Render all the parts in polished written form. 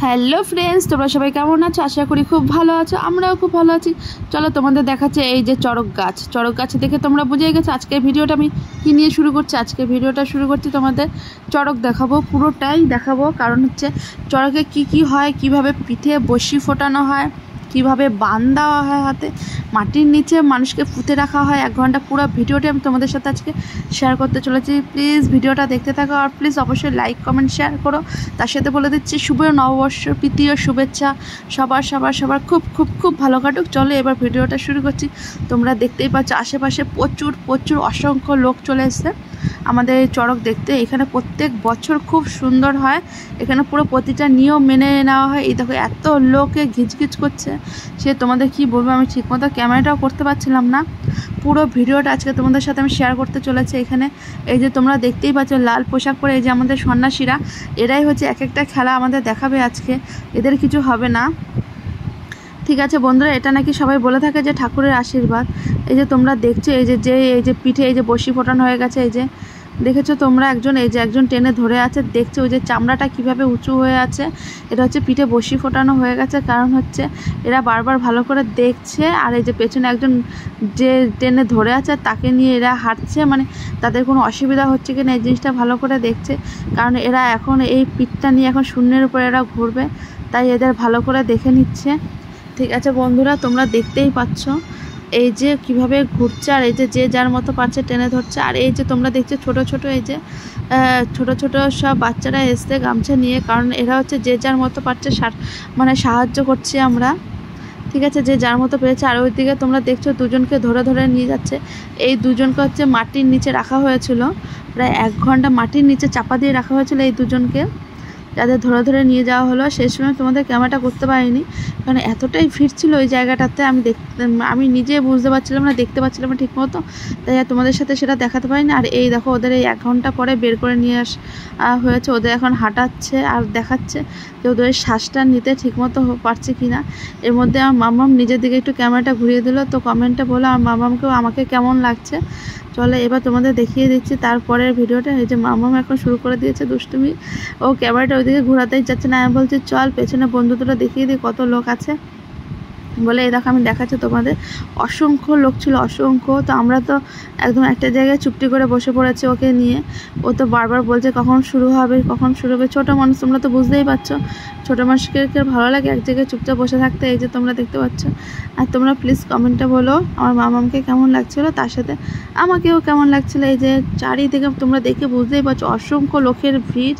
Hello friends, তোমরা সবাই কেমন আছো? আশা করি খুব ভালো আছো। আমরাও খুব ভালো আছি। চলো তোমাদের দেখাচ্ছে এই যে চড়ক গাছ দেখে তোমরা বুঝে গেছো আজকের ভিডিওটা আমি কী নিয়ে শুরু করছি। আজকের ভিডিওটা শুরু করছি তোমাদের চড়ক দেখাবো, পুরোটাই দেখাবো। কারণ হচ্ছে চড়কে কি হয়, কিভাবে পিঠে বসি ফোটানো হয়, কিভাবে বান দেওয়া হয় হাতে, মাটির নিচে মানুষকে পুঁতে রাখা হয় 1 ঘন্টা, পুরো ভিডিওটি আমি তোমাদের সাথে আজকে শেয়ার করতে চলেছি। প্লিজ ভিডিওটা দেখতে থাকো আর প্লিজ অবশ্যই লাইক কমেন্ট শেয়ার করো। তার সাথে বলে দিচ্ছি শুভ নববর্ষ প্রীতি ও শুভেচ্ছা সবার খুব খুব খুব ভালো কাটুক। চলো এবার ভিডিওটা শুরু করছি। তোমরা দেখতেই পাচ্ছ আশেপাশে প্রচুর অসংখ্য লোক চলে এসছে আমাদের এই চড়ক দেখতে। এখানে প্রত্যেক বছর খুব সুন্দর হয়, এখানে পুরো প্রতিটা নিয়ম মেনে নেওয়া হয়। এই দেখো এত লোকে ঘিচঘিচ করছে, সে তোমাদের কি বলবো, আমি ঠিকমতো ক্যামেরাটাও করতে পারছিলাম না। পুরো ভিডিওটা আজকে তোমাদের সাথে আমি শেয়ার করতে চলেছি। এখানে এই যে তোমরা দেখতেই পাচ্ছ লাল পোশাক পরে এই যে আমাদের সন্ন্যাসীরা, এরাই হচ্ছে এক একটা খেলা আমাদের দেখাবে আজকে। এদের কিছু হবে না, ঠিক আছে বন্ধুরা। এটা নাকি সবাই বলে থাকে যে ঠাকুরের আশীর্বাদ। এই যে তোমরা দেখছো এই যে পিঠে এই যে বসি ফোটানো হয়ে গেছে, এই যে দেখেছো তোমরা, একজন টেনে ধরে আছে, দেখছো ওই যে চামড়াটা কিভাবে উঁচু হয়ে আছে। এটা হচ্ছে পিঠে বসি ফোটানো হয়ে গেছে, কারণ হচ্ছে এরা বারবার ভালো করে দেখছে। আর এই যে পেছনে একজন যে টেনে ধরে আছে তাকে নিয়ে এরা হাঁটছে, মানে তাদের কোনো অসুবিধা হচ্ছে কিনা এই জিনিসটা ভালো করে দেখছে। কারণ এরা এখন এই পিঠটা নিয়ে এখন শূন্যের উপরে এরা ঘুরবে, তাই এদের ভালো করে দেখে নিচ্ছে। ঠিক আছে বন্ধুরা, তোমরা দেখতেই পাচ্ছ এই যে কিভাবে ঘুরছে, আর এই যে যার মতো পারছে টেনে ধরছে। আর এই যে তোমরা দেখছো ছোট এই যে ছোট সব বাচ্চারা এসছে গামছা নিয়ে, কারণ এরা হচ্ছে যে যার মতো পারছে মানে সাহায্য করছি আমরা, ঠিক আছে, যে যার মতো পেরেছে। আর ওইদিকে তোমরা দেখছো দুজনকে ধরে নিয়ে যাচ্ছে। এই দুজনকে হচ্ছে মাটির নিচে রাখা হয়েছিল, প্রায় 1 ঘন্টা মাটির নিচে চাপা দিয়ে রাখা হয়েছিল এই দুজনকে, যাদের ধরে নিয়ে যাওয়া হলো। সেই সময় তোমাদের ক্যামেরাটা করতে পারিনি, কারণ এতটাই ভিড় ছিল ওই জায়গাটাতে, আমি নিজে বুঝতে পারছিলাম না, দেখতে পাচ্ছিলাম না ঠিক মতো, তাই তোমাদের সাথে সেটা দেখাতে পারিনি। আর এই দেখো ওদের এই 1 ঘন্টা পরে বের করে নিয়ে হয়েছে, ওদের এখন হাঁটাচ্ছে আর দেখাচ্ছে যে ওদের শ্বাসটা নিতে ঠিকমতো পারছে কিনা। এর মধ্যে আমার মামাম নিজের দিকে একটু ক্যামেরাটা ঘুরিয়ে দিল, তো কমেন্টে বলো আমার মামামকেও আমাকে কেমন লাগছে। চলো এবার তোমাদের দেখিয়ে দিচ্ছি তারপরের ভিডিওটা। এই যে মামাম এখন শুরু করে দিয়েছে দুষ্টুমি, ও ক্যামেরাটা ওইদিকে ঘোরাতেই যাচ্ছে না। আমি বলছি চল পেছনে বন্ধু দুটো দেখিয়ে দিই কত লোক আছে বলে। এই দেখো আমি দেখাচ্ছি তোমাদের, অসংখ্য লোক ছিল, অসংখ্য। তো আমরা তো একদম একটা জায়গায় চুপটি করে বসে পড়েছি ওকে নিয়ে। ও তো বারবার বলছে কখন শুরু হবে। ছোটো মানুষ, তোমরা তো বুঝতেই পারছো ছোটো মানুষকে ভালো লাগে এক জায়গায় চুপচাপ বসে থাকতে। এই যে তোমরা দেখতে পাচ্ছ। আর তোমরা প্লিজ কমেন্টে বলো আমার মামামকে কেমন লাগছিলো, তার সাথে আমাকেও কেমন লাগছিলো। এই যে চারিদিকে তোমরা দেখে বুঝতেই পারছো অসংখ্য লোকের ভিড়,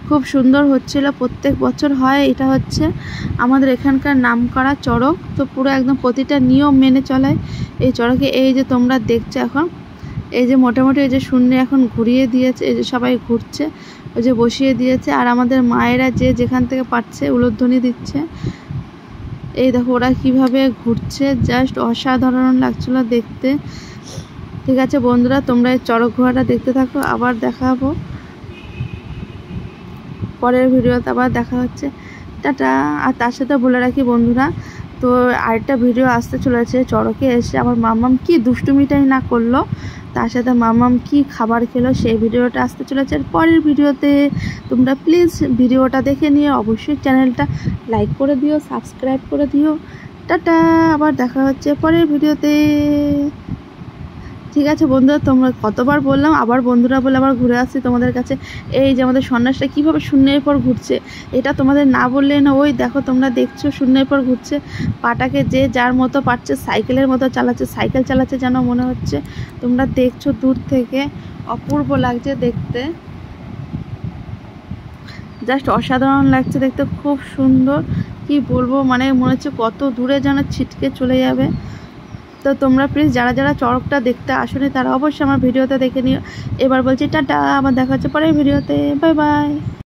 খুব সুন্দর হচ্ছিল। প্রত্যেক বছর হয়, এটা হচ্ছে আমাদের এখানকার নামকরা চড়ক। তো পুরো একদম প্রতিটা নিয়ম মেনে চলায় এই চড়কে। এই যে তোমরা দেখছো এখন এই যে মোটামুটি এই যে শূন্য এখন ঘুরিয়ে দিয়েছে, এই যে সবাই ঘুরছে, ওই যে বসিয়ে দিয়েছে। আর আমাদের মায়েরা যে যেখান থেকে পারছে উলুধ্বনি দিচ্ছে। এই দেখো ওরা কিভাবে ঘুরছে, জাস্ট অসাধারণ লাগছিল দেখতে। ঠিক আছে বন্ধুরা, তোমরা এই চড়ক ঘোরাটা দেখতে থাকো, আবার দেখাবো পরের ভিডিওতে, আবার দেখা হচ্ছে, টাটা। আর তার সাথে বলে রাখি বন্ধুরা, তো আরেকটা ভিডিও আসতে চলেছে চড়কে এসে আমার মামাম কি দুষ্টুমিটাই না করলো, তার সাথে মামাম কি খাবার খেলো, সেই ভিডিওটা আসতে চলেছে পরের ভিডিওতে। তোমরা প্লিজ ভিডিওটা দেখে নিয়ে অবশ্যই চ্যানেলটা লাইক করে দিও, সাবস্ক্রাইব করে দিও। টাটা, আবার দেখা হচ্ছে পরের ভিডিওতে। ঠিক আছে বন্ধুরা, তোমরা কতবার বললাম, আবার বন্ধুরা বলে আবার ঘুরে আসছি তোমাদের কাছে। এই যে আমাদের সন্ন্যাসটা কীভাবে শূন্যের পর ঘুরছে, এটা তোমাদের না বললে না। ওই দেখো তোমরা দেখছো শূন্যের পর ঘুরছে, পাটাকে যে যার মতো পারছে সাইকেলের মতো চালাচ্ছে, সাইকেল চালাচ্ছে যেন মনে হচ্ছে। তোমরা দেখছো দূর থেকে, অপূর্ব লাগছে দেখতে, জাস্ট অসাধারণ লাগছে দেখতে, খুব সুন্দর। কি বলবো, মানে মনে হচ্ছে কত দূরে যেন ছিটকে চলে যাবে। তো তোমরা প্লিজ যারা চড়কটা দেখতে আসলে তারা অবশ্যই আমার ভিডিওতে দেখে নিও। এবার বলছি টাটা, আবার দেখা হচ্ছে পরের ভিডিওতে, বাই বাই।